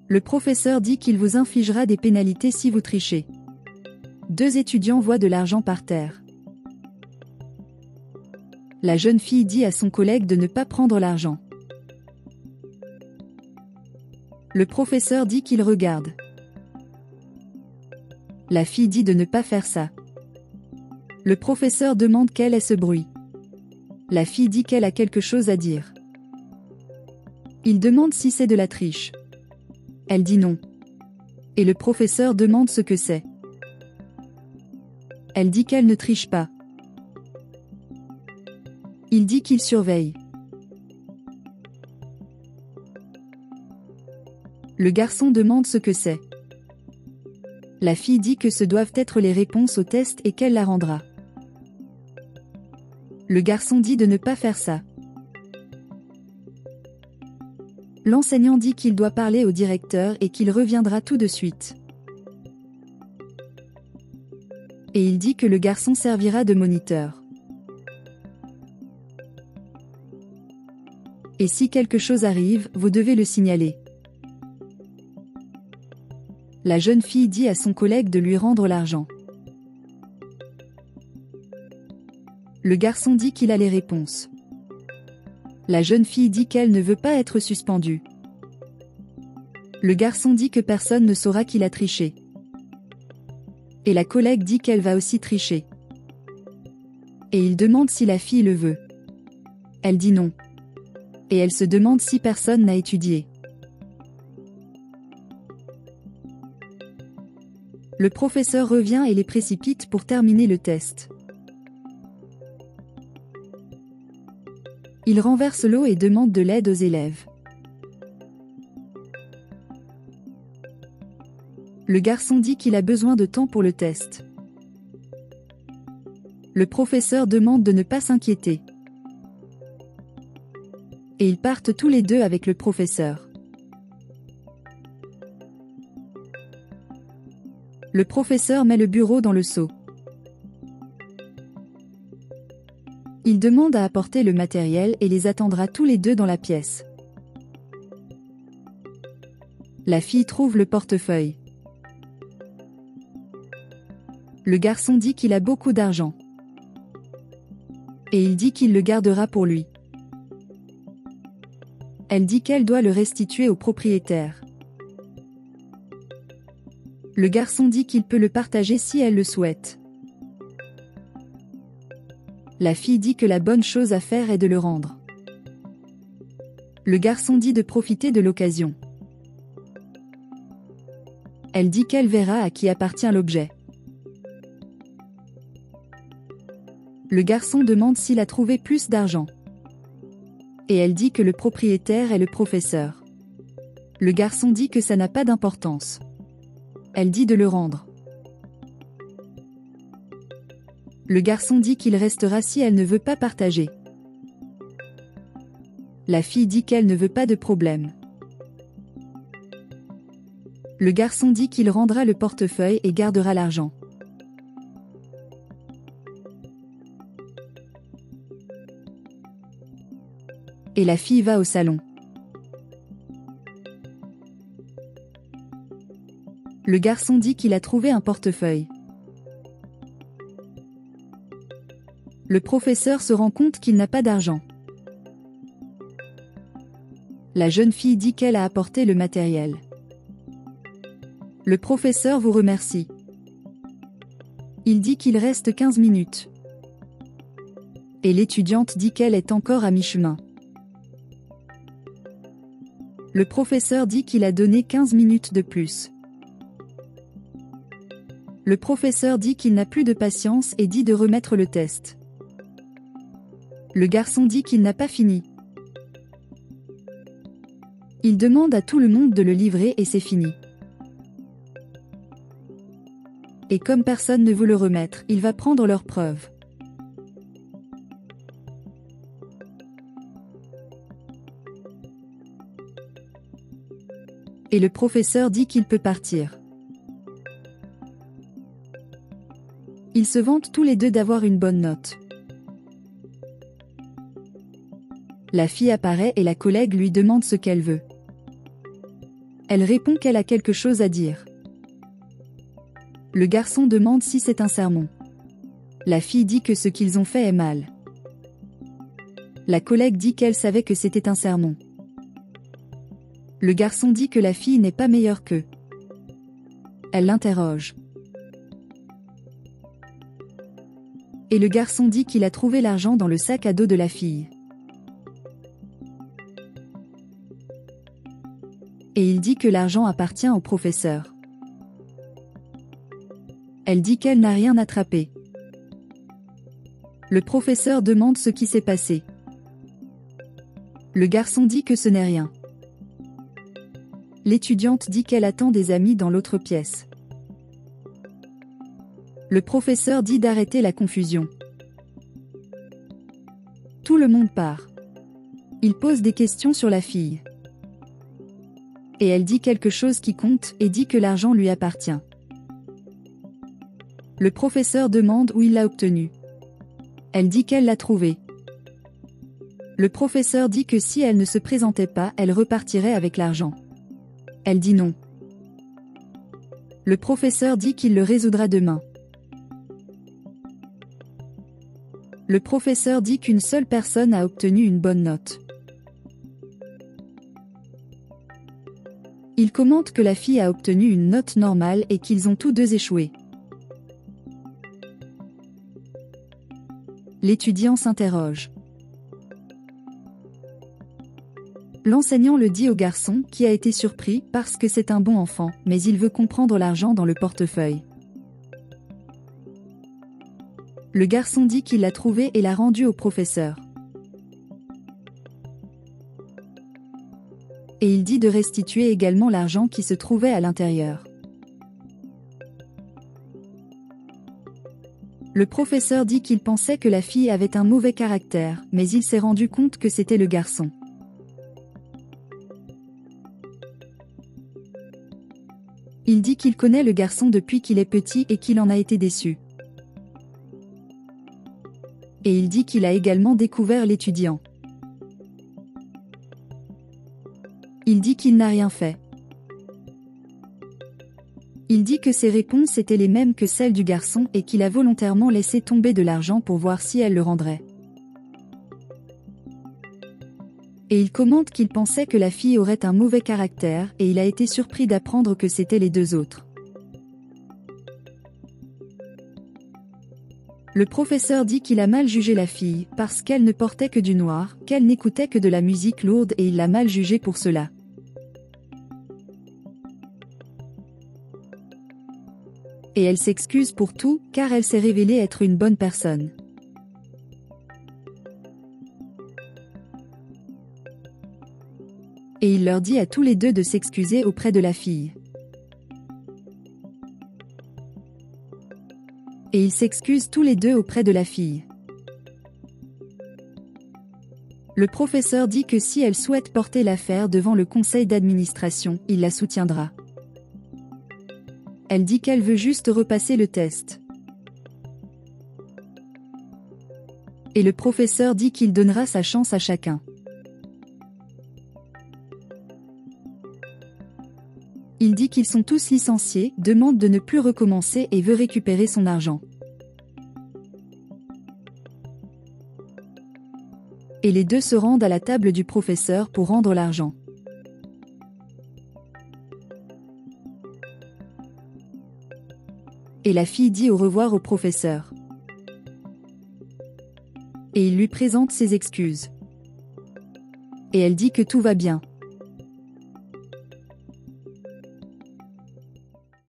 Le professeur dit qu'il vous infligera des pénalités si vous trichez. Deux étudiants voient de l'argent par terre. La jeune fille dit à son collègue de ne pas prendre l'argent. Le professeur dit qu'il regarde. La fille dit de ne pas faire ça. Le professeur demande quel est ce bruit. La fille dit qu'elle a quelque chose à dire. Il demande si c'est de la triche. Elle dit non. Et le professeur demande ce que c'est. Elle dit qu'elle ne triche pas. Il dit qu'il surveille. Le garçon demande ce que c'est. La fille dit que ce doivent être les réponses au test et qu'elle la rendra. Le garçon dit de ne pas faire ça. L'enseignant dit qu'il doit parler au directeur et qu'il reviendra tout de suite. Et il dit que le garçon servira de moniteur. Et si quelque chose arrive, vous devez le signaler. La jeune fille dit à son collègue de lui rendre l'argent. Le garçon dit qu'il a les réponses. La jeune fille dit qu'elle ne veut pas être suspendue. Le garçon dit que personne ne saura qu'il a triché. Et la collègue dit qu'elle va aussi tricher. Et il demande si la fille le veut. Elle dit non. Et elle se demande si personne n'a étudié. Le professeur revient et les précipite pour terminer le test. Il renverse l'eau et demande de l'aide aux élèves. Le garçon dit qu'il a besoin de temps pour le test. Le professeur demande de ne pas s'inquiéter. Et ils partent tous les deux avec le professeur. Le professeur met le bureau dans le seau. Il demande à apporter le matériel et les attendra tous les deux dans la pièce. La fille trouve le portefeuille. Le garçon dit qu'il a beaucoup d'argent. Et il dit qu'il le gardera pour lui. Elle dit qu'elle doit le restituer au propriétaire. Le garçon dit qu'il peut le partager si elle le souhaite. La fille dit que la bonne chose à faire est de le rendre. Le garçon dit de profiter de l'occasion. Elle dit qu'elle verra à qui appartient l'objet. Le garçon demande s'il a trouvé plus d'argent. Et elle dit que le propriétaire est le professeur. Le garçon dit que ça n'a pas d'importance. Elle dit de le rendre. Le garçon dit qu'il restera si elle ne veut pas partager. La fille dit qu'elle ne veut pas de problème. Le garçon dit qu'il rendra le portefeuille et gardera l'argent. Et la fille va au salon. Le garçon dit qu'il a trouvé un portefeuille. Le professeur se rend compte qu'il n'a pas d'argent. La jeune fille dit qu'elle a apporté le matériel. Le professeur vous remercie. Il dit qu'il reste 15 minutes. Et l'étudiante dit qu'elle est encore à mi-chemin. Le professeur dit qu'il a donné 15 minutes de plus. Le professeur dit qu'il n'a plus de patience et dit de remettre le test. Le garçon dit qu'il n'a pas fini. Il demande à tout le monde de le livrer et c'est fini. Et comme personne ne veut le remettre, il va prendre leurs preuves. Et le professeur dit qu'il peut partir. Ils se vantent tous les deux d'avoir une bonne note. La fille apparaît et la collègue lui demande ce qu'elle veut. Elle répond qu'elle a quelque chose à dire. Le garçon demande si c'est un sermon. La fille dit que ce qu'ils ont fait est mal. La collègue dit qu'elle savait que c'était un sermon. Le garçon dit que la fille n'est pas meilleure qu'eux. Elle l'interroge. Et le garçon dit qu'il a trouvé l'argent dans le sac à dos de la fille. Et il dit que l'argent appartient au professeur. Elle dit qu'elle n'a rien attrapé. Le professeur demande ce qui s'est passé. Le garçon dit que ce n'est rien. L'étudiante dit qu'elle attend des amis dans l'autre pièce. Le professeur dit d'arrêter la confusion. Tout le monde part. Il pose des questions sur la fille. Et elle dit quelque chose qui compte et dit que l'argent lui appartient. Le professeur demande où il l'a obtenu. Elle dit qu'elle l'a trouvé. Le professeur dit que si elle ne se présentait pas, elle repartirait avec l'argent. Elle dit non. Le professeur dit qu'il le résoudra demain. Le professeur dit qu'une seule personne a obtenu une bonne note. Il commente que la fille a obtenu une note normale et qu'ils ont tous deux échoué. L'étudiant s'interroge. L'enseignant le dit au garçon, qui a été surpris parce que c'est un bon enfant, mais il veut comprendre l'argent dans le portefeuille. Le garçon dit qu'il l'a trouvé et l'a rendu au professeur. Et il dit de restituer également l'argent qui se trouvait à l'intérieur. Le professeur dit qu'il pensait que la fille avait un mauvais caractère, mais il s'est rendu compte que c'était le garçon. Il dit qu'il connaît le garçon depuis qu'il est petit et qu'il en a été déçu. Et il dit qu'il a également découvert l'étudiant. Il dit qu'il n'a rien fait. Il dit que ses réponses étaient les mêmes que celles du garçon et qu'il a volontairement laissé tomber de l'argent pour voir si elle le rendrait. Et il commente qu'il pensait que la fille aurait un mauvais caractère et il a été surpris d'apprendre que c'étaient les deux autres. Le professeur dit qu'il a mal jugé la fille parce qu'elle ne portait que du noir, qu'elle n'écoutait que de la musique lourde et il l'a mal jugée pour cela. Et elle s'excuse pour tout, car elle s'est révélée être une bonne personne. Et il leur dit à tous les deux de s'excuser auprès de la fille. Et ils s'excusent tous les deux auprès de la fille. Le professeur dit que si elle souhaite porter l'affaire devant le conseil d'administration, il la soutiendra. Elle dit qu'elle veut juste repasser le test. Et le professeur dit qu'il donnera sa chance à chacun. Il dit qu'ils sont tous licenciés, demande de ne plus recommencer et veut récupérer son argent. Et les deux se rendent à la table du professeur pour rendre l'argent. Et la fille dit au revoir au professeur. Et il lui présente ses excuses. Et elle dit que tout va bien.